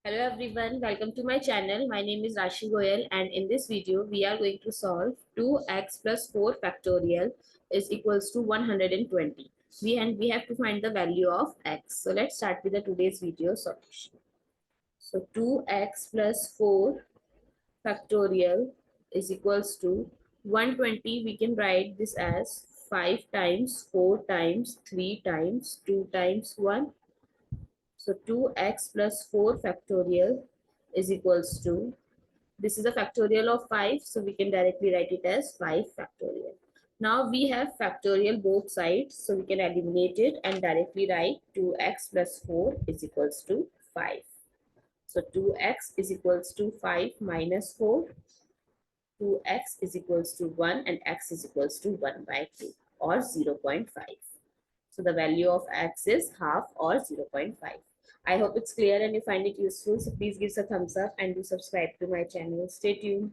Hello everyone, welcome to my channel. My name is Rashi Goel and in this video we are going to solve 2x plus 4 factorial is equals to 120. We have to find the value of x. So let's start with the today's video solution. So 2x plus 4 factorial is equals to 120. We can write this as 5 times 4 times 3 times 2 times 1. So 2x plus 4 factorial is equals to, this is a factorial of 5, so we can directly write it as 5 factorial. Now we have factorial both sides, so we can eliminate it and directly write 2x plus 4 is equals to 5. So 2x is equals to 5 minus 4, 2x is equals to 1 and x is equals to 1 by 2 or 0.5. So the value of x is half or 0.5. I hope it's clear and you find it useful. So please give us a thumbs up and do subscribe to my channel. Stay tuned.